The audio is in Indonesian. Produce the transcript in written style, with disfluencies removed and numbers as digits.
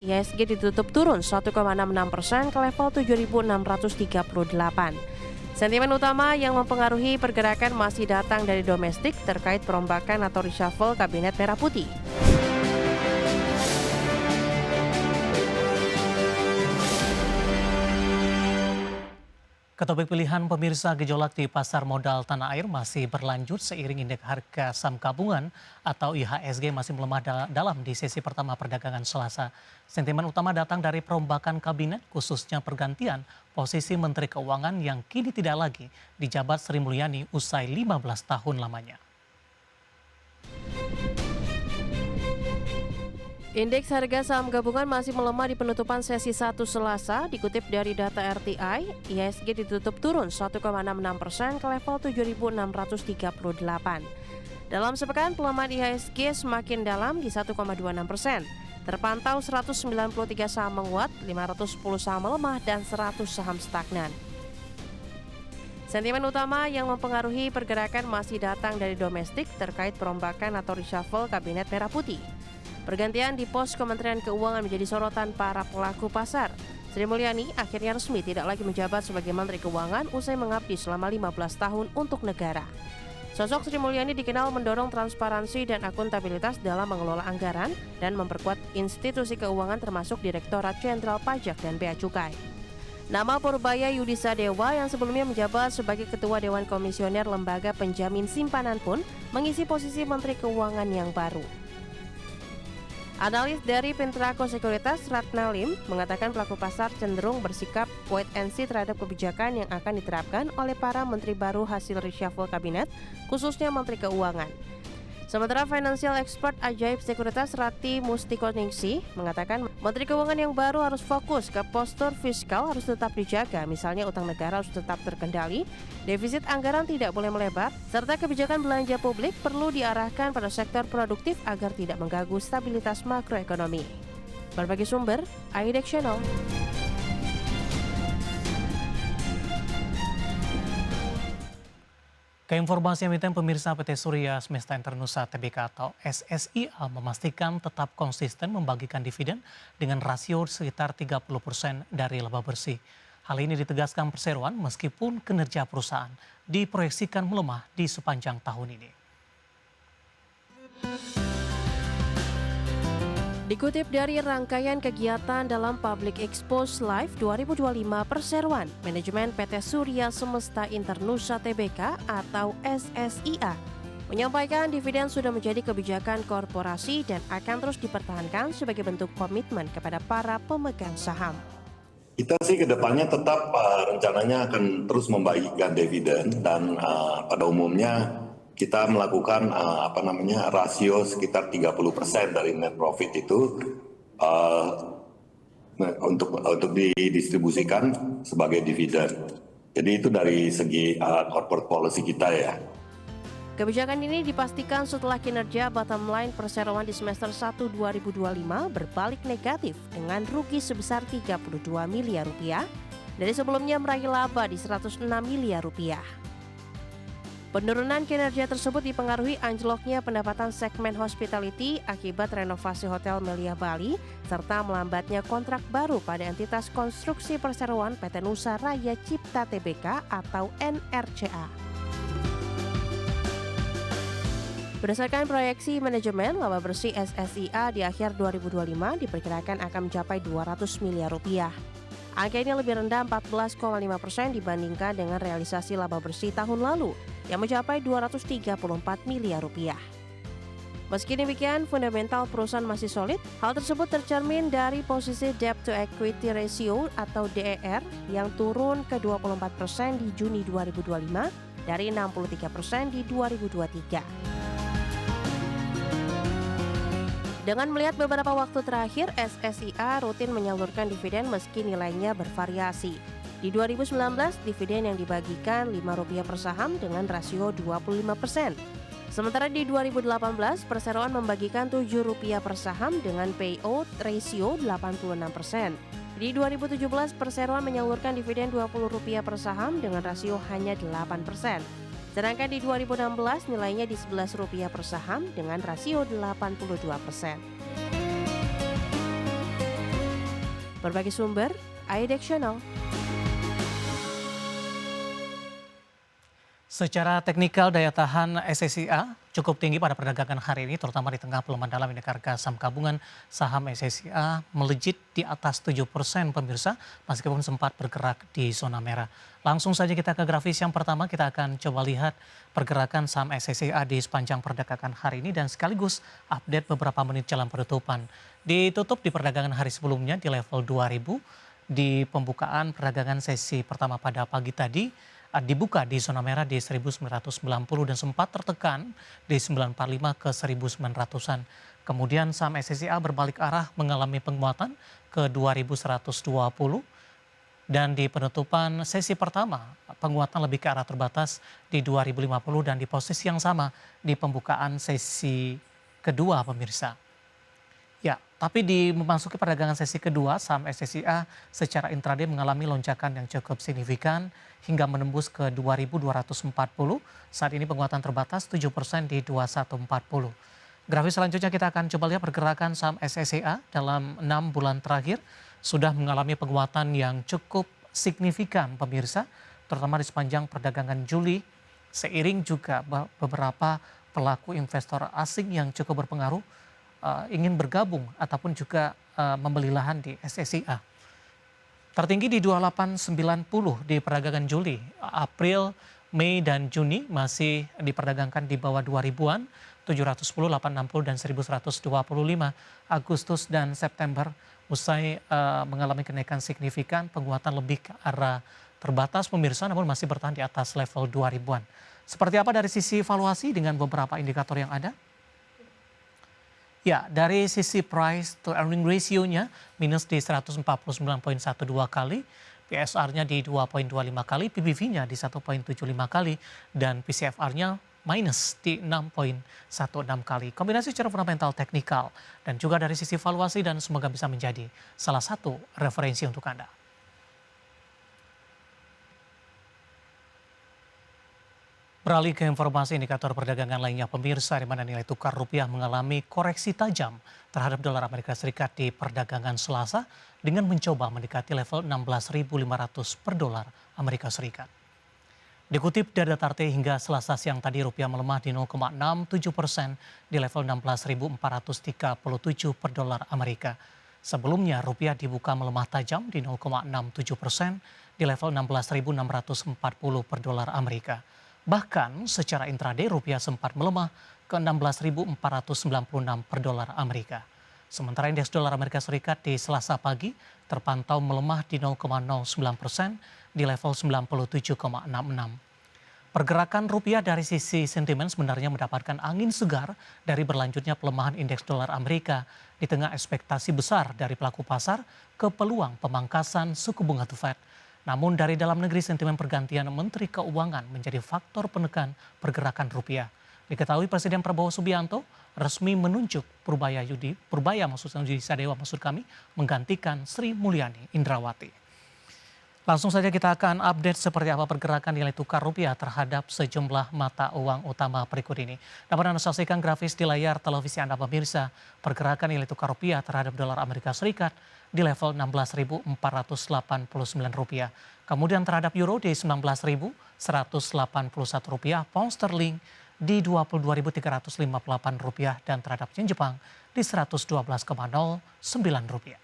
IHSG ditutup turun 1,66% ke level 7.638. Sentimen utama yang mempengaruhi pergerakan masih datang dari domestik terkait perombakan atau reshuffle Kabinet Merah Putih. Ke topik pilihan pemirsa, gejolak di pasar modal tanah air masih berlanjut seiring indeks harga saham gabungan atau IHSG masih melemah dalam di sesi pertama perdagangan Selasa. Sentimen utama datang dari perombakan kabinet, khususnya pergantian posisi Menteri Keuangan yang kini tidak lagi dijabat Sri Mulyani usai 15 tahun lamanya. Indeks harga saham gabungan masih melemah di penutupan sesi 1 Selasa. Dikutip dari data RTI, IHSG ditutup turun 1,66% ke level 7.638. Dalam sepekan, pelemahan IHSG semakin dalam di 1,26%. Terpantau 193 saham menguat, 510 saham melemah, dan 100 saham stagnan. Sentimen utama yang mempengaruhi pergerakan masih datang dari domestik terkait perombakan atau reshuffle Kabinet Merah Putih. Pergantian di pos Kementerian Keuangan menjadi sorotan para pelaku pasar. Sri Mulyani akhirnya resmi tidak lagi menjabat sebagai Menteri Keuangan usai mengabdi selama 15 tahun untuk negara. Sosok Sri Mulyani dikenal mendorong transparansi dan akuntabilitas dalam mengelola anggaran dan memperkuat institusi keuangan termasuk Direktorat Jenderal Pajak dan Bea Cukai. Nama Purbaya Yudhisa Dewa yang sebelumnya menjabat sebagai Ketua Dewan Komisioner Lembaga Penjamin Simpanan pun mengisi posisi Menteri Keuangan yang baru. Analis dari Pintraco Sekuritas Ratna Lim mengatakan pelaku pasar cenderung bersikap wait and see terhadap kebijakan yang akan diterapkan oleh para menteri baru hasil reshuffle kabinet, khususnya Menteri Keuangan. Sementara financial expert Ajaib Sekuritas Rati Mustikoningsi mengatakan Menteri Keuangan yang baru harus fokus ke postur fiskal harus tetap dijaga, misalnya utang negara harus tetap terkendali, defisit anggaran tidak boleh melebar, serta kebijakan belanja publik perlu diarahkan pada sektor produktif agar tidak mengganggu stabilitas makroekonomi. Berbagai sumber, IDEX Channel. Keinformasi emiten pemirsa, PT Surya Semesta Internusa Tbk atau SSIA memastikan tetap konsisten membagikan dividen dengan rasio sekitar 30% dari laba bersih. Hal ini ditegaskan perseroan meskipun kinerja perusahaan diproyeksikan melemah di sepanjang tahun ini. Dikutip dari rangkaian kegiatan dalam Public Expose Live 2025 Perseroan, manajemen PT Surya Semesta Internusa Tbk atau SSIA menyampaikan dividen sudah menjadi kebijakan korporasi dan akan terus dipertahankan sebagai bentuk komitmen kepada para pemegang saham. Kita sih ke depannya tetap rencananya akan terus membagikan dividen dan pada umumnya kita melakukan rasio sekitar 30% dari net profit itu untuk didistribusikan sebagai dividen. Jadi itu dari segi corporate policy kita ya. Kebijakan ini dipastikan setelah kinerja bottom line perseroan di semester 1 2025 berbalik negatif dengan rugi sebesar 32 miliar rupiah dari sebelumnya meraih laba di 106 miliar rupiah. Penurunan kinerja tersebut dipengaruhi anjloknya pendapatan segmen hospitality akibat renovasi Hotel Melia Bali serta melambatnya kontrak baru pada entitas konstruksi perseroan PT Nusa Raya Cipta Tbk atau NRCA. Berdasarkan proyeksi manajemen, laba bersih SSIA di akhir 2025 diperkirakan akan mencapai 200 miliar rupiah. Angka ini lebih rendah 14,5% dibandingkan dengan realisasi laba bersih tahun lalu yang mencapai 234 miliar rupiah. Meski demikian, fundamental perusahaan masih solid. Hal tersebut tercermin dari posisi debt to equity ratio atau DER yang turun ke 24% di Juni 2025 dari 63% di 2023. Dengan melihat beberapa waktu terakhir, SSIA rutin menyalurkan dividen meski nilainya bervariasi. Di 2019, dividen yang dibagikan Rp5 per saham dengan rasio 25%. Sementara di 2018, perseroan membagikan Rp7 per saham dengan payout ratio 86%. Di 2017, perseroan menyalurkan dividen Rp20 per saham dengan rasio hanya 8%. Sedangkan di 2016 nilainya di Rp11 per saham dengan rasio 82%. Berbagai sumber, IDEX Channel. Secara teknikal daya tahan SSIA cukup tinggi pada perdagangan hari ini, terutama di tengah pelemahan dalam indeks harga saham gabungan. Saham SSIA melejit di atas 7% pemirsa, meskipun sempat bergerak di zona merah. Langsung saja kita ke grafis yang pertama, kita akan coba lihat pergerakan saham SSIA di sepanjang perdagangan hari ini dan sekaligus update beberapa menit jelang penutupan. Ditutup di perdagangan hari sebelumnya di level 2000, di pembukaan perdagangan sesi pertama pada pagi tadi, dibuka di zona merah di 1990 dan sempat tertekan di 945 ke 1900-an. Kemudian saham SSIA berbalik arah mengalami penguatan ke 2120 dan di penutupan sesi pertama penguatan lebih ke arah terbatas di 2050 dan di posisi yang sama di pembukaan sesi kedua pemirsa. Ya, tapi di memasuki perdagangan sesi kedua, saham SSIA secara intraday mengalami lonjakan yang cukup signifikan hingga menembus ke 2.240. Saat ini penguatan terbatas 7% di 2140. Grafis selanjutnya kita akan coba lihat pergerakan saham SSIA dalam 6 bulan terakhir sudah mengalami penguatan yang cukup signifikan pemirsa, terutama di sepanjang perdagangan Juli, seiring juga beberapa pelaku investor asing yang cukup berpengaruh ingin bergabung ataupun juga membeli lahan di SSIA. Tertinggi di 2890 di perdagangan Juli, April, Mei dan Juni masih diperdagangkan di bawah 2000-an, 710, 860 dan 1125. Agustus dan September usai mengalami kenaikan signifikan, penguatan lebih ke arah terbatas pemirsa namun masih bertahan di atas level 2000-an. Seperti apa dari sisi valuasi dengan beberapa indikator yang ada? Ya, dari sisi price to earning ratio-nya minus di 149,12 kali, PSR-nya di 2,25 kali, PBV-nya di 1,75 kali, dan PCFR-nya minus di 6,16 kali. Kombinasi secara fundamental teknikal dan juga dari sisi valuasi dan semoga bisa menjadi salah satu referensi untuk Anda. Beralih ke informasi indikator perdagangan lainnya pemirsa, di mana nilai tukar rupiah mengalami koreksi tajam terhadap dolar Amerika Serikat di perdagangan Selasa dengan mencoba mendekati level 16.500 per dolar Amerika Serikat. Dikutip dari data RT hingga Selasa siang tadi rupiah melemah di 0,67% di level 16.437 per dolar Amerika. Sebelumnya rupiah dibuka melemah tajam di 0,67% di level 16.640 per dolar Amerika. Bahkan secara intraday rupiah sempat melemah ke 16.496 per dolar Amerika. Sementara indeks dolar Amerika Serikat di Selasa pagi terpantau melemah di 0,09% di level 97,66. Pergerakan rupiah dari sisi sentimen sebenarnya mendapatkan angin segar dari berlanjutnya pelemahan indeks dolar Amerika di tengah ekspektasi besar dari pelaku pasar ke peluang pemangkasan suku bunga The Fed. Namun dari dalam negeri sentimen pergantian Menteri Keuangan menjadi faktor penekan pergerakan rupiah. Diketahui Presiden Prabowo Subianto resmi menunjuk Purbaya Yudi Sadewa menggantikan Sri Mulyani Indrawati. Langsung saja kita akan update seperti apa pergerakan nilai tukar rupiah terhadap sejumlah mata uang utama berikut ini. Dapat Anda saksikan grafis di layar televisi Anda pemirsa, pergerakan nilai tukar rupiah terhadap dolar Amerika Serikat di level 16.489 rupiah. Kemudian terhadap euro di 19.181 rupiah, pound sterling di 22.358 rupiah dan terhadap yen Jepang di 112,09 rupiah.